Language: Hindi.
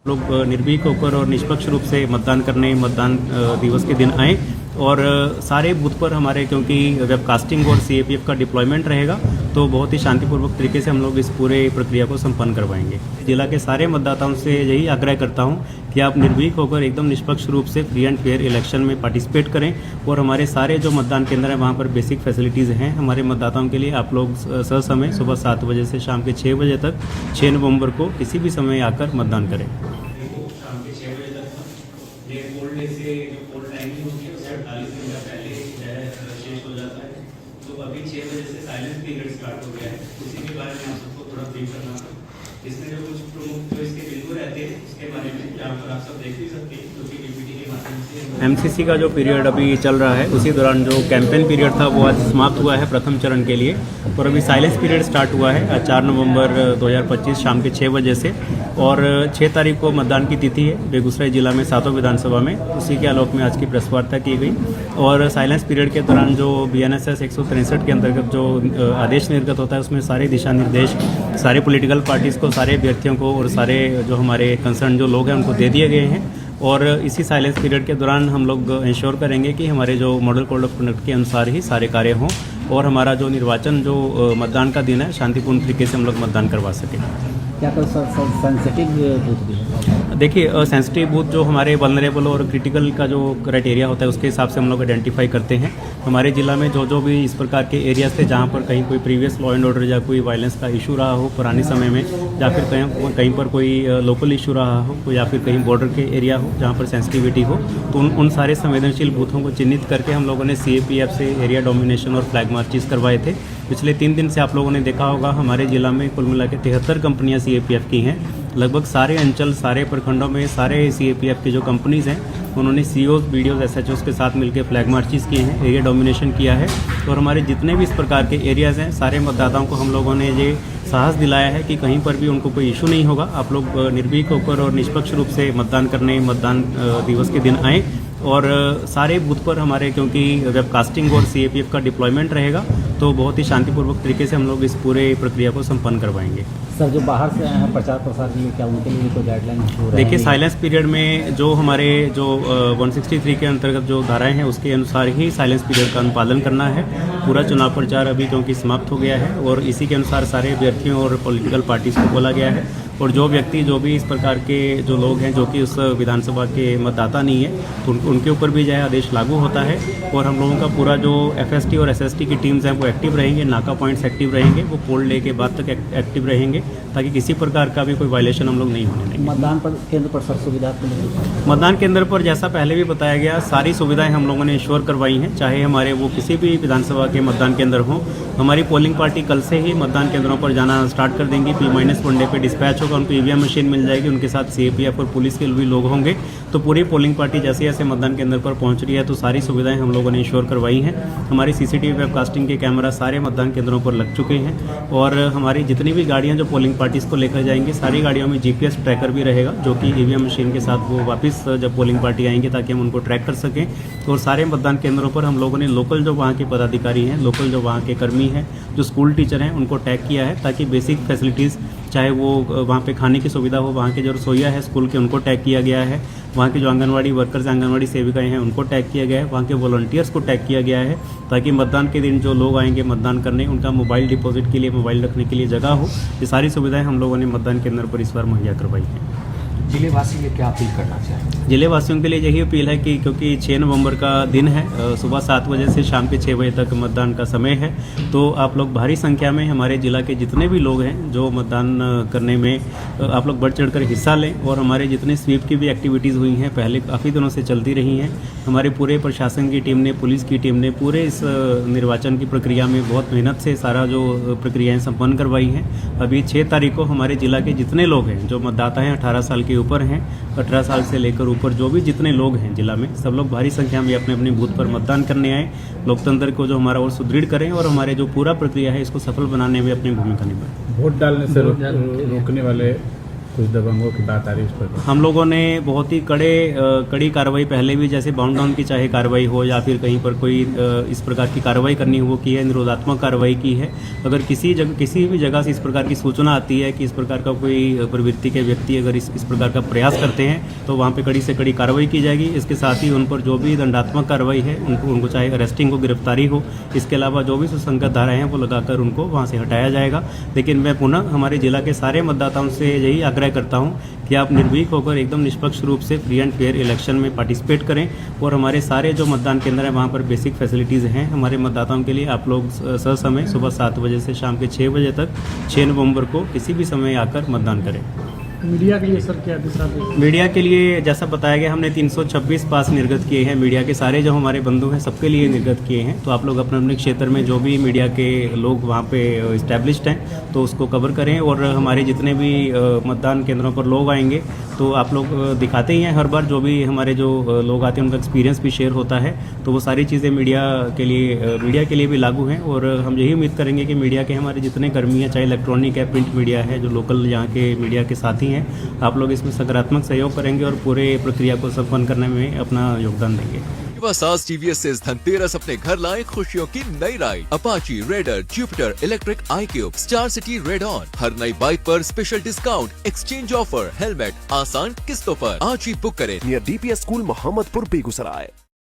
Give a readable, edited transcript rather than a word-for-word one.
लोग निर्भीक होकर और निष्पक्ष रूप से मतदान करने मतदान दिवस के दिन आएँ और सारे बूथ पर हमारे क्योंकि वेबकास्टिंग और सीएपीएफ का डिप्लॉयमेंट रहेगा तो बहुत ही शांतिपूर्वक तरीके से हम लोग इस पूरे प्रक्रिया को संपन्न करवाएंगे। जिला के सारे मतदाताओं से यही आग्रह करता हूं कि आप निर्भीक होकर एकदम निष्पक्ष रूप से फ्री एंड फेयर इलेक्शन में पार्टिसिपेट करें और हमारे सारे जो मतदान केंद्र हैं वहां पर बेसिक फैसिलिटीज़ हैं हमारे मतदाताओं के लिए। आप लोग ससमय सुबह 7 बजे से शाम के 6 बजे तक 6 नवंबर को किसी भी समय आकर मतदान करें। शाम के 6 बजे तक ये पोल डे से जो पोल टाइमिंग होती है उससे 48 घंटा पहले शेष हो जाता है। तो अभी 6 बजे से साइलेंस पीरियड स्टार्ट हो गया है, उसी के बारे में आप सबको थोड़ा ब्रीफ करना है। इसमें जो कुछ प्रमुख जो इसके बिंदु रहते हैं उसके बारे में यहाँ पर आप सब देख भी सकते हैं क्योंकि पीपीटी के माध्यम से एमसीसी का जो पीरियड अभी चल रहा है उसी दौरान जो कैंपेन पीरियड था वो आज समाप्त हुआ है प्रथम चरण के लिए और अभी साइलेंस पीरियड स्टार्ट हुआ है 4 नवंबर 2025 शाम के 6 बजे से और 6 तारीख को मतदान की तिथि है बेगूसराय जिला में 7 विधानसभा में। उसी के आलोक में आज की प्रेस वार्ता की गई और साइलेंस पीरियड के दौरान जो BNSS 163 के अंतर्गत जो आदेश निर्गत होता है उसमें सारे दिशा निर्देश सारे पॉलिटिकल पार्टीज़ को सारे अभ्यर्थियों को और सारे जो हमारे कंसर्न जो लोग हैं उनको दे दिए गए हैं और इसी साइलेंस पीरियड के दौरान हम लोग इंश्योर करेंगे कि हमारे जो मॉडल कोड ऑफ कंडक्ट के अनुसार ही सारे कार्य हों और हमारा जो निर्वाचन जो मतदान का दिन है शांतिपूर्ण तरीके से हम लोग मतदान करवा सकें। क्या कोई सेंसिटिव बूथ भी है? देखिए सेंसिटिव बूथ जो हमारे वल्नरेबल और क्रिटिकल का जो क्राइटेरिया होता है उसके हिसाब से हम लोग आइडेंटिफाई करते हैं। हमारे जिला में जो भी इस प्रकार के एरियाज थे जहाँ पर कहीं कोई प्रीवियस लॉ एंड ऑर्डर या कोई वायलेंस का इशू रहा हो पुराने समय में या फिर कहीं पर कोई लोकल इशू रहा हो या फिर कहीं बॉर्डर के एरिया हो जहाँ पर सेंसिटिविटी हो तो उन सारे संवेदनशील बूथों को चिन्हित करके हम लोगों ने CAPF से एरिया डोमिनेशन और फ्लैग मार्चेस करवाए थे। पिछले 3 दिन से आप लोगों ने देखा होगा हमारे जिला में कुल मिला के 73 कंपनियां CAPF की हैं। लगभग सारे अंचल सारे प्रखंडों में सारे CAPF की जो कंपनीज़ हैं उन्होंने COs BDOs SHOs के साथ मिलकर फ्लैग मार्चेस किए हैं, एरिया डोमिनेशन किया है और हमारे जितने भी इस प्रकार के एरियाज़ हैं सारे मतदाताओं को हम लोगों ने ये साहस दिलाया है कि कहीं पर भी उनको कोई इशू नहीं होगा। आप लोग निर्भीक होकर और निष्पक्ष रूप से मतदान करने मतदान दिवस के दिन आएँ और सारे बूथ पर हमारे क्योंकि वेबकास्टिंग और CAPF का डिप्लॉयमेंट रहेगा तो बहुत ही शांतिपूर्वक तरीके से हम लोग इस पूरे प्रक्रिया को संपन्न करवाएंगे। सर जो बाहर से आए हैं प्रचार प्रसार के लिए क्या उनके लिए कोई गाइडलाइन हो रहा है? देखिए साइलेंस पीरियड में जो हमारे जो 163 के अंतर्गत जो धाराएं हैं उसके अनुसार ही साइलेंस पीरियड का अनुपालन करना है। पूरा चुनाव प्रचार अभी क्योंकि समाप्त हो गया है और इसी के अनुसार सारे अभ्यर्थियों और पॉलिटिकल पार्टीज को बोला गया है और जो व्यक्ति जो भी इस प्रकार के जो लोग हैं जो कि उस विधानसभा के मतदाता नहीं है तो उनके ऊपर भी जो है आदेश लागू होता है और हम लोगों का पूरा जो FST और SST की टीम्स हैं वो एक्टिव रहेंगे, नाका पॉइंट्स एक्टिव रहेंगे, वो पोल डे के बाद तक एक्टिव रहेंगे ताकि किसी प्रकार का भी कोई वायलेशन हम लोग नहीं होने देंगे। मतदान केंद्र पर सर सुविधा मतदान केंद्र पर जैसा पहले भी बताया गया सारी सुविधाएं हम लोगों ने इंश्योर करवाई हैं, चाहे हमारे वो किसी भी विधानसभा के मतदान केंद्र हों। हमारी पोलिंग पार्टी कल से ही मतदान केंद्रों पर जाना स्टार्ट कर देंगी। P-1 डे पे डिस्पैच होगा, उनको EVM मशीन मिल जाएगी, उनके साथ CAPF और पुलिस के भी लोग होंगे तो पूरी पोलिंग पार्टी जैसे जैसे मतदान केंद्र पर पहुंच रही है तो सारी सुविधाएं हम लोगों ने इंश्योर करवाई हैं। हमारी CCTV वेबकास्टिंग के कैमरा सारे मतदान केंद्रों पर लग चुके हैं और हमारी जितनी भी गाड़ियां जो पोलिंग पार्टीज़ को लेकर जाएंगी सारी गाड़ियों में GPS ट्रैकर भी रहेगा जो कि EVM मशीन के साथ वो वापस जब पोलिंग पार्टी आएंगे ताकि हम उनको ट्रैक कर सकें। और सारे मतदान केंद्रों पर हम लोगों ने लोकल जो वहाँ के पदाधिकारी हैं, लोकल जो वहाँ के कर्मी हैं, जो स्कूल टीचर हैं उनको टैग किया है ताकि बेसिक फैसिलिटीज़ चाहे वो वहाँ पे खाने की सुविधा हो, वहाँ के जो रसोइया है स्कूल के उनको टैग किया गया है, वहाँ के जो आंगनवाड़ी वर्कर्स आंगनवाड़ी सेविकाएं हैं उनको टैग किया गया है, वहाँ के वॉलंटियर्स को टैग किया गया है ताकि मतदान के दिन जो लोग आएंगे मतदान करने उनका मोबाइल डिपॉजिट के लिए मोबाइल रखने के लिए जगह हो। ये सारी सुविधाएं हम लोगों ने मतदान केंद्र पर इस बार मुहैया करवाई हैं। जिलेवासी के क्या अपील करना चाहिए? जिलेवासियों के लिए यही अपील है कि क्योंकि 6 नवंबर का दिन है, सुबह 7 बजे से शाम के 6 बजे तक मतदान का समय है तो आप लोग भारी संख्या में हमारे जिला के जितने भी लोग हैं जो मतदान करने में आप लोग बढ़ चढ़कर हिस्सा लें और हमारे जितने स्वीप की भी एक्टिविटीज़ हुई हैं पहले काफ़ी दिनों से चलती रही हैं। हमारे पूरे प्रशासन की टीम ने, पुलिस की टीम ने पूरे इस निर्वाचन की प्रक्रिया में बहुत मेहनत से सारा जो प्रक्रियाएँ संपन्न करवाई हैं। अभी 6 तारीख को हमारे जिला के जितने लोग हैं जो मतदाता हैं 18 साल के ऊपर हैं, 18 साल से लेकर ऊपर जो भी जितने लोग हैं जिला में सब लोग भारी संख्या में अपने अपने बूथ पर मतदान करने आए। लोकतंत्र को जो हमारा और सुदृढ़ करें और हमारे जो पूरा प्रक्रिया है इसको सफल बनाने में अपनी भूमिका निभाएं। वोट डालने से रोकने वाले कुछ दबंगों की बात आ रही है उस पर? हम लोगों ने बहुत ही कड़ी कार्रवाई पहले भी, जैसे बाउंड डाउन की चाहे कार्रवाई हो या फिर कहीं पर कोई इस प्रकार की कार्रवाई करनी हो, वो की है, निरोधात्मक कार्रवाई की है। अगर किसी भी जगह से इस प्रकार की सूचना आती है कि इस प्रकार का कोई प्रवृत्ति के व्यक्ति अगर इस प्रकार का प्रयास करते हैं तो वहाँ पे कड़ी से कड़ी कार्रवाई की जाएगी। इसके साथ ही उन पर जो भी दंडात्मक कार्रवाई है उनको चाहे अरेस्टिंग हो, गिरफ्तारी हो, इसके अलावा जो भी सुसंगत धाराएं हैं वो लगाकर उनको वहाँ से हटाया जाएगा। लेकिन मैं पुनः हमारे जिला के सारे मतदाताओं से यही आग्रह करता हूँ कि आप निर्भीक होकर एकदम निष्पक्ष रूप से फ्री एंड फेयर इलेक्शन में पार्टिसिपेट करें और हमारे सारे जो मतदान केंद्र हैं वहाँ पर बेसिक फैसिलिटीज़ हैं हमारे मतदाताओं के लिए। आप लोग ससमय सुबह 7 बजे से शाम के 6 बजे तक 6 नवंबर को किसी भी समय आकर मतदान करें। मीडिया के लिए सर क्या दिशा निर्देश? मीडिया के लिए जैसा बताया गया, हमने 326 पास निर्गत किए हैं। मीडिया के सारे जो हमारे बंधु हैं सबके लिए निर्गत किए हैं। तो आप लोग अपने अपने क्षेत्र में जो भी मीडिया के लोग वहाँ पे इस्टेब्लिश्ड हैं तो उसको कवर करें। और हमारे जितने भी मतदान केंद्रों पर लोग आएंगे तो आप लोग दिखाते ही हैं हर बार, जो भी हमारे जो लोग आते हैं उनका एक्सपीरियंस भी शेयर होता है। तो वो सारी चीज़ें मीडिया के लिए भी लागू हैं। और हम यही उम्मीद करेंगे कि मीडिया के हमारे जितने कर्मी हैं, चाहे इलेक्ट्रॉनिक है, प्रिंट मीडिया है, जो लोकल यहाँ के मीडिया के साथी हैं, आप लोग इसमें सकारात्मक सहयोग करेंगे और पूरे प्रक्रिया को संपन्न करने में अपना योगदान देंगे। सास टीवीएस से इस धनतेरस अपने घर लाए खुशियों की नई ride Apache, Raider, Jupiter, electric, iQube, Star City, Radeon. हर नई बाइक पर special discount, exchange offer, helmet आसान किस्तों पर। आज ही बुक करें near DPS school, Mohammadpur, Begusarai.